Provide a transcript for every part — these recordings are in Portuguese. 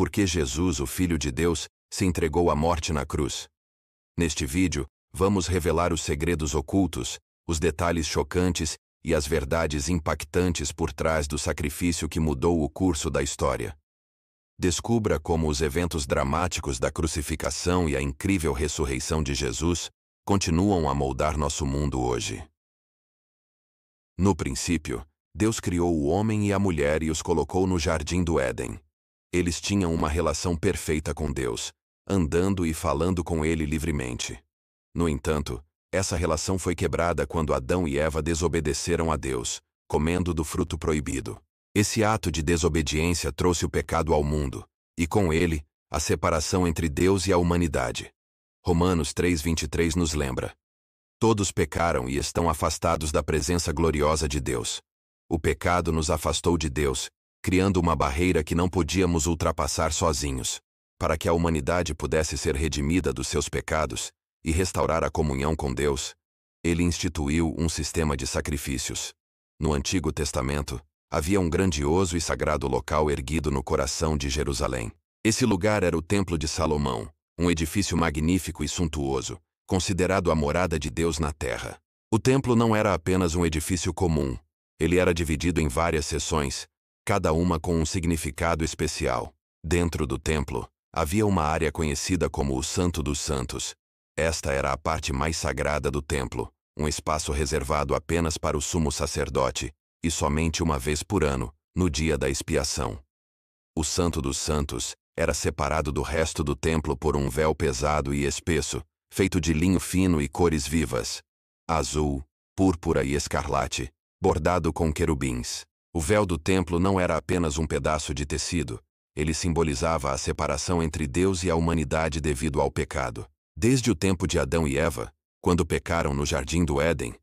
por que Jesus, o Filho de Deus, se entregou à morte na cruz. Neste vídeo, vamos revelar os segredos ocultos, os detalhes chocantes e as verdades impactantes por trás do sacrifício que mudou o curso da história. Descubra como os eventos dramáticos da crucificação e a incrível ressurreição de Jesus continuam a moldar nosso mundo hoje. No princípio, Deus criou o homem e a mulher e os colocou no jardim do Éden. Eles tinham uma relação perfeita com Deus, andando e falando com Ele livremente. No entanto, essa relação foi quebrada quando Adão e Eva desobedeceram a Deus, comendo do fruto proibido. Esse ato de desobediência trouxe o pecado ao mundo, e com ele, a separação entre Deus e a humanidade. Romanos 3:23 nos lembra: todos pecaram e estão afastados da presença gloriosa de Deus. O pecado nos afastou de Deus, criando uma barreira que não podíamos ultrapassar sozinhos. Para que a humanidade pudesse ser redimida dos seus pecados e restaurar a comunhão com Deus, ele instituiu um sistema de sacrifícios. No Antigo Testamento, havia um grandioso e sagrado local erguido no coração de Jerusalém. Esse lugar era o Templo de Salomão, um edifício magnífico e suntuoso, considerado a morada de Deus na terra. O templo não era apenas um edifício comum. Ele era dividido em várias seções, cada uma com um significado especial. Dentro do templo, havia uma área conhecida como o Santo dos Santos. Esta era a parte mais sagrada do templo, um espaço reservado apenas para o sumo sacerdote, e somente uma vez por ano, no dia da expiação. O Santo dos Santos era separado do resto do templo por um véu pesado e espesso, feito de linho fino e cores vivas: azul, púrpura e escarlate, bordado com querubins. O véu do templo não era apenas um pedaço de tecido, ele simbolizava a separação entre Deus e a humanidade devido ao pecado. Desde o tempo de Adão e Eva, quando pecaram no jardim do Éden,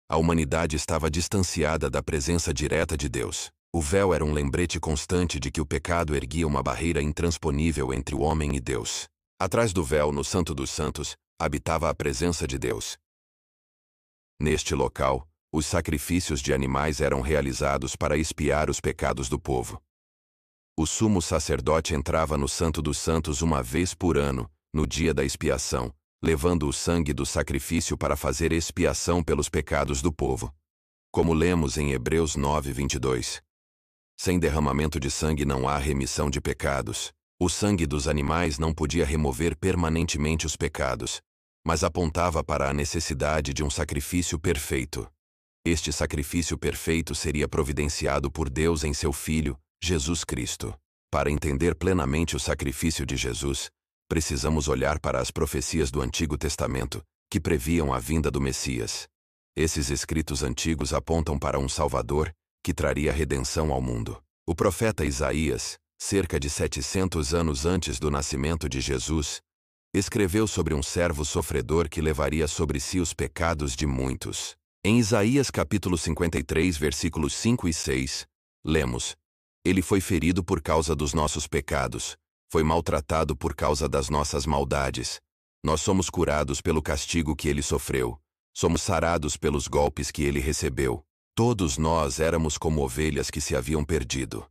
a humanidade estava distanciada da presença direta de Deus. O véu era um lembrete constante de que o pecado erguia uma barreira intransponível entre o homem e Deus. Atrás do véu, no Santo dos Santos, habitava a presença de Deus. Neste local, os sacrifícios de animais eram realizados para expiar os pecados do povo. O sumo sacerdote entrava no Santo dos Santos uma vez por ano, no dia da expiação, levando o sangue do sacrifício para fazer expiação pelos pecados do povo. Como lemos em Hebreus 9:22. Sem derramamento de sangue não há remissão de pecados. O sangue dos animais não podia remover permanentemente os pecados, mas apontava para a necessidade de um sacrifício perfeito. Este sacrifício perfeito seria providenciado por Deus em seu Filho, Jesus Cristo. Para entender plenamente o sacrifício de Jesus, precisamos olhar para as profecias do Antigo Testamento, que previam a vinda do Messias. Esses escritos antigos apontam para um Salvador, que traria redenção ao mundo. O profeta Isaías, cerca de 700 anos antes do nascimento de Jesus, escreveu sobre um servo sofredor que levaria sobre si os pecados de muitos. Em Isaías capítulo 53, versículos 5 e 6, lemos: Ele foi ferido por causa dos nossos pecados, foi maltratado por causa das nossas maldades. Nós somos curados pelo castigo que ele sofreu, somos sarados pelos golpes que ele recebeu. Todos nós éramos como ovelhas que se haviam perdido.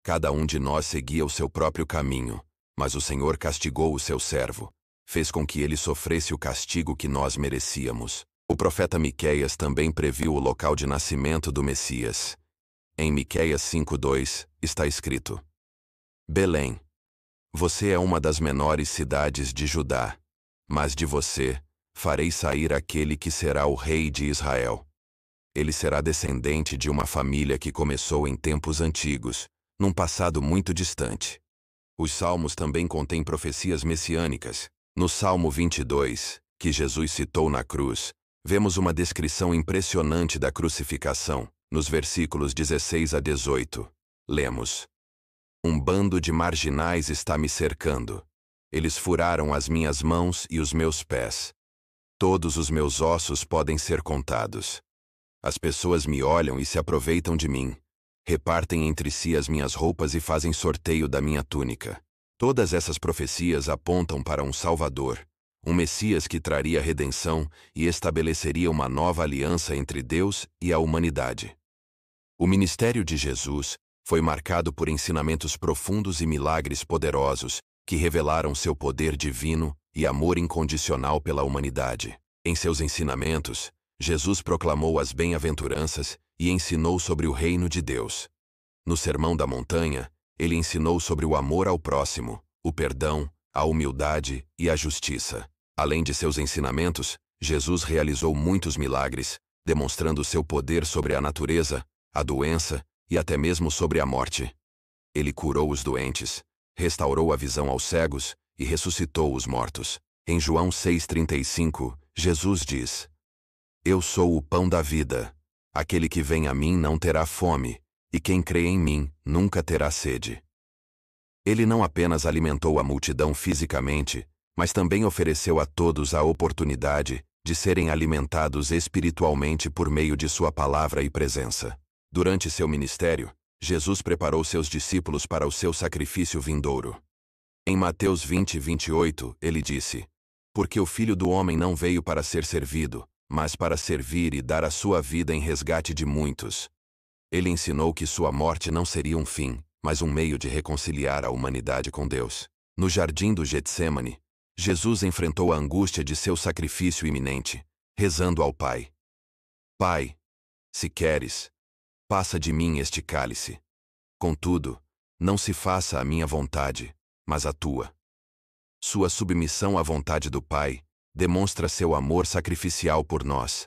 Cada um de nós seguia o seu próprio caminho, mas o Senhor castigou o seu servo, fez com que ele sofresse o castigo que nós merecíamos. O profeta Miqueias também previu o local de nascimento do Messias. Em Miqueias 5:2, está escrito: Belém, você é uma das menores cidades de Judá, mas de você farei sair aquele que será o rei de Israel. Ele será descendente de uma família que começou em tempos antigos, num passado muito distante. Os Salmos também contêm profecias messiânicas. No Salmo 22, que Jesus citou na cruz, vemos uma descrição impressionante da crucificação, nos versículos 16 a 18. Lemos: Um bando de marginais está me cercando. Eles furaram as minhas mãos e os meus pés. Todos os meus ossos podem ser contados. As pessoas me olham e se aproveitam de mim. Repartem entre si as minhas roupas e fazem sorteio da minha túnica. Todas essas profecias apontam para um Salvador, um Messias que traria redenção e estabeleceria uma nova aliança entre Deus e a humanidade. O ministério de Jesus Foi marcado por ensinamentos profundos e milagres poderosos que revelaram seu poder divino e amor incondicional pela humanidade. Em seus ensinamentos, Jesus proclamou as bem-aventuranças e ensinou sobre o reino de Deus. No Sermão da Montanha, ele ensinou sobre o amor ao próximo, o perdão, a humildade e a justiça. Além de seus ensinamentos, Jesus realizou muitos milagres, demonstrando seu poder sobre a natureza, a doença e até mesmo sobre a morte. Ele curou os doentes, restaurou a visão aos cegos e ressuscitou os mortos. Em João 6,35, Jesus diz: Eu sou o pão da vida. Aquele que vem a mim não terá fome, e quem crê em mim nunca terá sede. Ele não apenas alimentou a multidão fisicamente, mas também ofereceu a todos a oportunidade de serem alimentados espiritualmente por meio de sua palavra e presença. Durante seu ministério, Jesus preparou seus discípulos para o seu sacrifício vindouro. Em Mateus 20:28, ele disse: Porque o Filho do Homem não veio para ser servido, mas para servir e dar a sua vida em resgate de muitos. Ele ensinou que sua morte não seria um fim, mas um meio de reconciliar a humanidade com Deus. No jardim do Getsêmani, Jesus enfrentou a angústia de seu sacrifício iminente, rezando ao Pai: Pai, se queres, passa de mim este cálice. Contudo, não se faça a minha vontade, mas a tua. Sua submissão à vontade do Pai demonstra seu amor sacrificial por nós.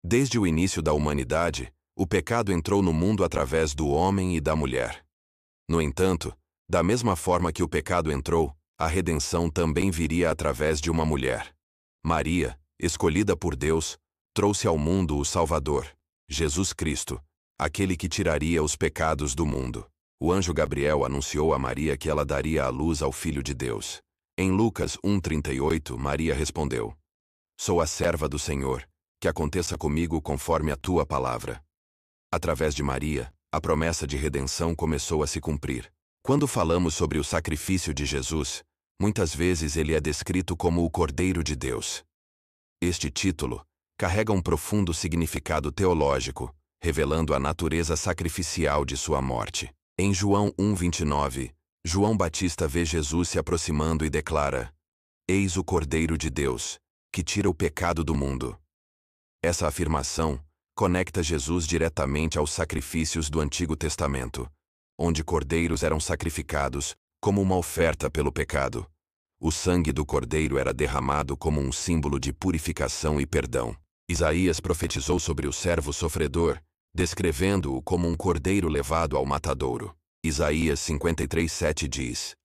Desde o início da humanidade, o pecado entrou no mundo através do homem e da mulher. No entanto, da mesma forma que o pecado entrou, a redenção também viria através de uma mulher. Maria, escolhida por Deus, trouxe ao mundo o Salvador, Jesus Cristo, aquele que tiraria os pecados do mundo. O anjo Gabriel anunciou a Maria que ela daria à luz ao Filho de Deus. Em Lucas 1:38, Maria respondeu: Sou a serva do Senhor, que aconteça comigo conforme a tua palavra. Através de Maria, a promessa de redenção começou a se cumprir. Quando falamos sobre o sacrifício de Jesus, muitas vezes ele é descrito como o Cordeiro de Deus. Este título carrega um profundo significado teológico, revelando a natureza sacrificial de sua morte. Em João 1:29, João Batista vê Jesus se aproximando e declara: Eis o Cordeiro de Deus, que tira o pecado do mundo. Essa afirmação conecta Jesus diretamente aos sacrifícios do Antigo Testamento, onde cordeiros eram sacrificados como uma oferta pelo pecado. O sangue do cordeiro era derramado como um símbolo de purificação e perdão. Isaías profetizou sobre o servo sofredor, descrevendo-o como um cordeiro levado ao matadouro. Isaías 53:7 diz: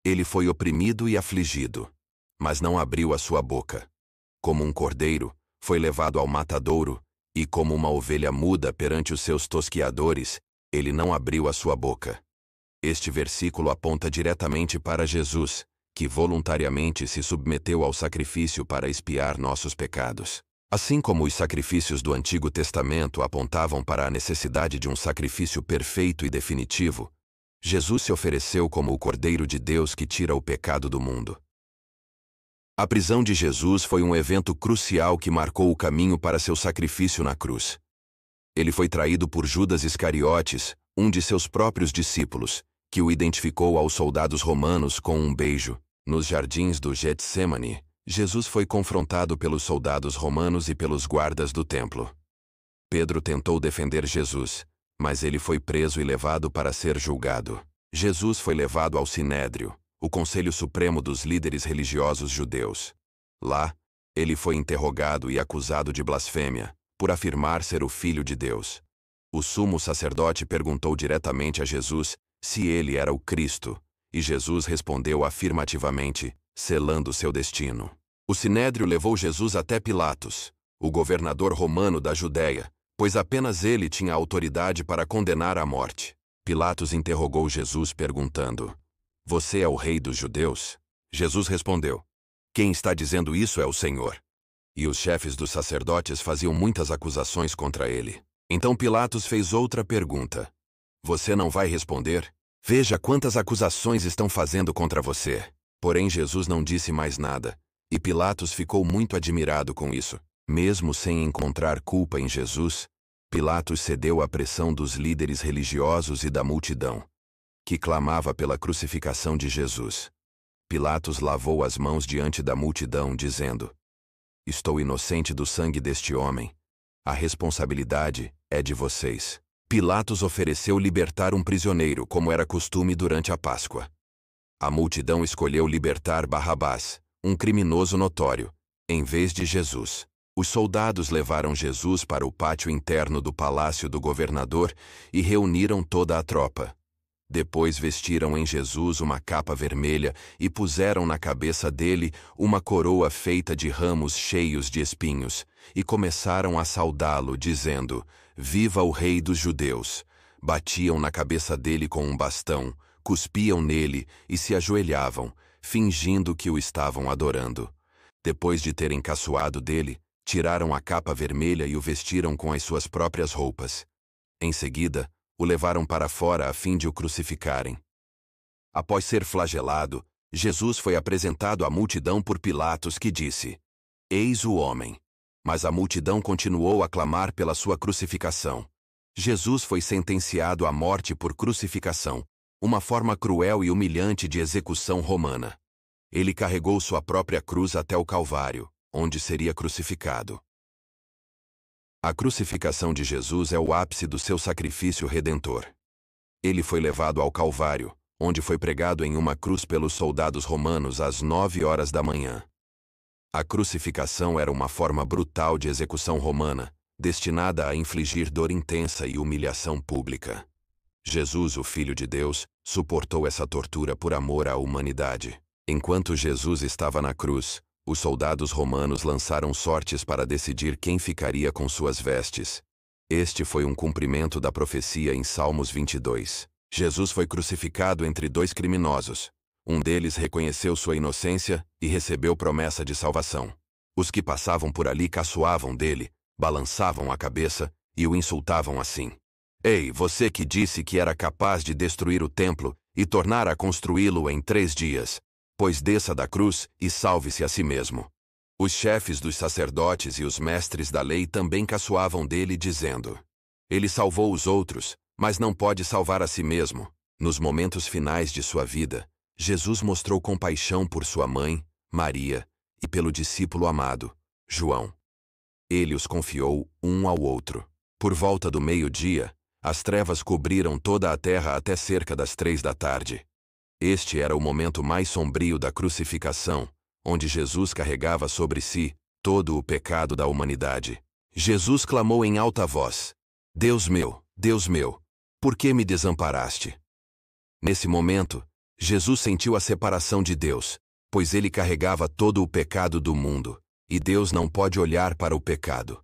Ele foi oprimido e afligido, mas não abriu a sua boca. Como um cordeiro, foi levado ao matadouro, e como uma ovelha muda perante os seus tosquiadores, ele não abriu a sua boca. Este versículo aponta diretamente para Jesus, que voluntariamente se submeteu ao sacrifício para expiar nossos pecados. Assim como os sacrifícios do Antigo Testamento apontavam para a necessidade de um sacrifício perfeito e definitivo, Jesus se ofereceu como o Cordeiro de Deus que tira o pecado do mundo. A prisão de Jesus foi um evento crucial que marcou o caminho para seu sacrifício na cruz. Ele foi traído por Judas Iscariotes, um de seus próprios discípulos, que o identificou aos soldados romanos com um beijo. Nos jardins do Getsêmani, Jesus foi confrontado pelos soldados romanos e pelos guardas do templo. Pedro tentou defender Jesus, mas ele foi preso e levado para ser julgado. Jesus foi levado ao Sinédrio, o Conselho Supremo dos líderes religiosos judeus. Lá, ele foi interrogado e acusado de blasfêmia, por afirmar ser o Filho de Deus. O sumo sacerdote perguntou diretamente a Jesus se ele era o Cristo, e Jesus respondeu afirmativamente, selando seu destino. O Sinédrio levou Jesus até Pilatos, o governador romano da Judéia, pois apenas ele tinha autoridade para condenar à morte. Pilatos interrogou Jesus perguntando: Você é o rei dos judeus? Jesus respondeu: Quem está dizendo isso é o Senhor. E os chefes dos sacerdotes faziam muitas acusações contra ele. Então Pilatos fez outra pergunta: Você não vai responder? Veja quantas acusações estão fazendo contra você. Porém Jesus não disse mais nada, e Pilatos ficou muito admirado com isso. Mesmo sem encontrar culpa em Jesus, Pilatos cedeu à pressão dos líderes religiosos e da multidão, que clamava pela crucificação de Jesus. Pilatos lavou as mãos diante da multidão, dizendo: Estou inocente do sangue deste homem. A responsabilidade é de vocês. Pilatos ofereceu libertar um prisioneiro, como era costume durante a Páscoa. A multidão escolheu libertar Barrabás, um criminoso notório, em vez de Jesus. Os soldados levaram Jesus para o pátio interno do palácio do governador e reuniram toda a tropa. Depois vestiram em Jesus uma capa vermelha e puseram na cabeça dele uma coroa feita de ramos cheios de espinhos, e começaram a saudá-lo, dizendo: Viva o Rei dos Judeus! Batiam na cabeça dele com um bastão, cuspiam nele e se ajoelhavam, fingindo que o estavam adorando. Depois de terem caçoado dele, tiraram a capa vermelha e o vestiram com as suas próprias roupas. Em seguida, o levaram para fora a fim de o crucificarem. Após ser flagelado, Jesus foi apresentado à multidão por Pilatos, que disse: Eis o homem. Mas a multidão continuou a clamar pela sua crucificação. Jesus foi sentenciado à morte por crucificação, uma forma cruel e humilhante de execução romana. Ele carregou sua própria cruz até o Calvário, onde seria crucificado. A crucificação de Jesus é o ápice do seu sacrifício redentor. Ele foi levado ao Calvário, onde foi pregado em uma cruz pelos soldados romanos às 9 horas da manhã. A crucificação era uma forma brutal de execução romana, destinada a infligir dor intensa e humilhação pública. Jesus, o Filho de Deus, suportou essa tortura por amor à humanidade. Enquanto Jesus estava na cruz, os soldados romanos lançaram sortes para decidir quem ficaria com suas vestes. Este foi um cumprimento da profecia em Salmos 22. Jesus foi crucificado entre dois criminosos. Um deles reconheceu sua inocência e recebeu promessa de salvação. Os que passavam por ali caçoavam dele, balançavam a cabeça e o insultavam assim: Ei, você que disse que era capaz de destruir o templo e tornar a construí-lo em 3 dias, pois desça da cruz e salve-se a si mesmo. Os chefes dos sacerdotes e os mestres da lei também caçoavam dele, dizendo: Ele salvou os outros, mas não pode salvar a si mesmo. Nos momentos finais de sua vida, Jesus mostrou compaixão por sua mãe, Maria, e pelo discípulo amado, João. Ele os confiou um ao outro. Por volta do meio-dia, as trevas cobriram toda a terra até cerca das 3 da tarde. Este era o momento mais sombrio da crucificação, onde Jesus carregava sobre si todo o pecado da humanidade. Jesus clamou em alta voz: Deus meu, por que me desamparaste? Nesse momento, Jesus sentiu a separação de Deus, pois ele carregava todo o pecado do mundo, e Deus não pode olhar para o pecado.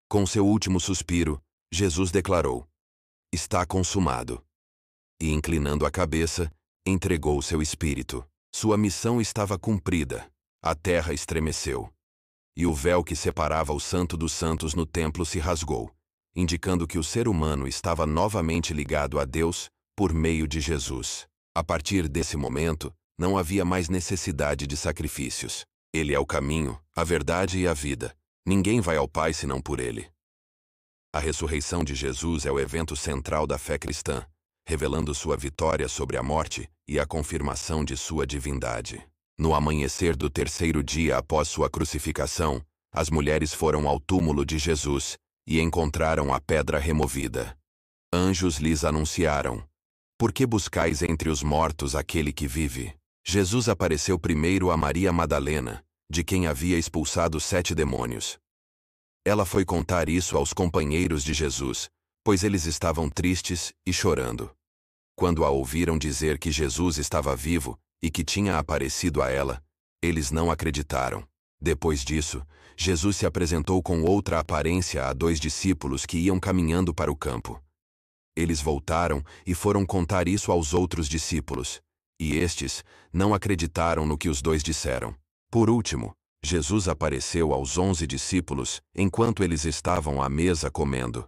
Com seu último suspiro, Jesus declarou: Está consumado. E, inclinando a cabeça, entregou seu espírito. Sua missão estava cumprida. A terra estremeceu. E o véu que separava o Santo dos Santos no templo se rasgou, indicando que o ser humano estava novamente ligado a Deus por meio de Jesus. A partir desse momento, não havia mais necessidade de sacrifícios. Ele é o caminho, a verdade e a vida. Ninguém vai ao Pai senão por ele. A ressurreição de Jesus é o evento central da fé cristã, revelando sua vitória sobre a morte e a confirmação de sua divindade. No amanhecer do 3º dia após sua crucificação, as mulheres foram ao túmulo de Jesus e encontraram a pedra removida. Anjos lhes anunciaram: Por que buscais entre os mortos aquele que vive? Jesus apareceu primeiro a Maria Madalena, de quem havia expulsado 7 demônios. Ela foi contar isso aos companheiros de Jesus, pois eles estavam tristes e chorando. Quando a ouviram dizer que Jesus estava vivo e que tinha aparecido a ela, eles não acreditaram. Depois disso, Jesus se apresentou com outra aparência a 2 discípulos que iam caminhando para o campo. Eles voltaram e foram contar isso aos outros discípulos, e estes não acreditaram no que os 2 disseram. Por último, Jesus apareceu aos 11 discípulos enquanto eles estavam à mesa comendo.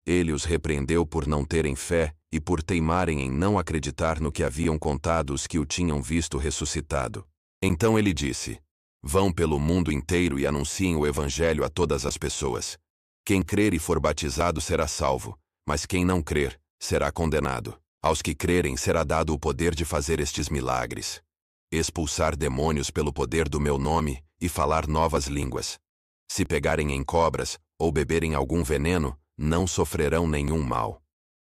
Ele os repreendeu por não terem fé e por teimarem em não acreditar no que haviam contado os que o tinham visto ressuscitado. Então ele disse: Vão pelo mundo inteiro e anunciem o Evangelho a todas as pessoas. Quem crer e for batizado será salvo, mas quem não crer, será condenado. Aos que crerem será dado o poder de fazer estes milagres: expulsar demônios pelo poder do meu nome e falar novas línguas. Se pegarem em cobras ou beberem algum veneno, não sofrerão nenhum mal.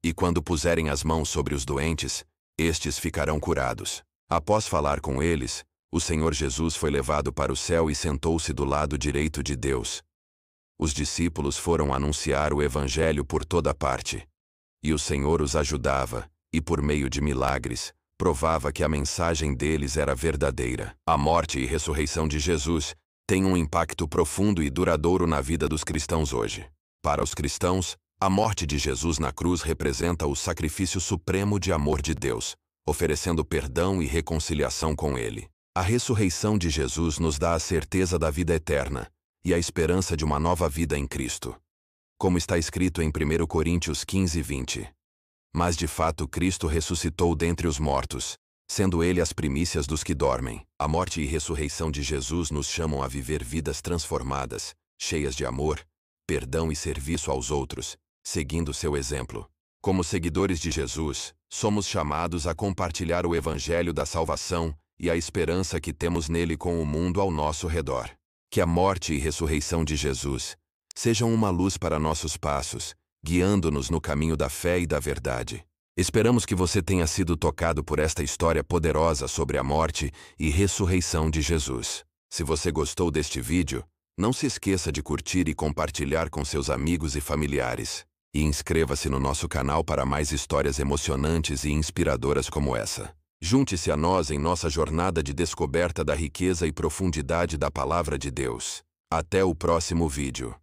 E quando puserem as mãos sobre os doentes, estes ficarão curados. Após falar com eles, o Senhor Jesus foi levado para o céu e sentou-se do lado direito de Deus. Os discípulos foram anunciar o Evangelho por toda parte. E o Senhor os ajudava, e por meio de milagres, provava que a mensagem deles era verdadeira. A morte e ressurreição de Jesus têm um impacto profundo e duradouro na vida dos cristãos hoje. Para os cristãos, a morte de Jesus na cruz representa o sacrifício supremo de amor de Deus, oferecendo perdão e reconciliação com Ele. A ressurreição de Jesus nos dá a certeza da vida eterna e a esperança de uma nova vida em Cristo. Como está escrito em 1 Coríntios 15:20. Mas de fato Cristo ressuscitou dentre os mortos, sendo Ele as primícias dos que dormem. A morte e ressurreição de Jesus nos chamam a viver vidas transformadas, cheias de amor, perdão e serviço aos outros, seguindo seu exemplo. Como seguidores de Jesus, somos chamados a compartilhar o Evangelho da salvação e a esperança que temos nele com o mundo ao nosso redor. Que a morte e ressurreição de Jesus sejam uma luz para nossos passos, guiando-nos no caminho da fé e da verdade. Esperamos que você tenha sido tocado por esta história poderosa sobre a morte e ressurreição de Jesus. Se você gostou deste vídeo, não se esqueça de curtir e compartilhar com seus amigos e familiares. E inscreva-se no nosso canal para mais histórias emocionantes e inspiradoras como essa. Junte-se a nós em nossa jornada de descoberta da riqueza e profundidade da Palavra de Deus. Até o próximo vídeo.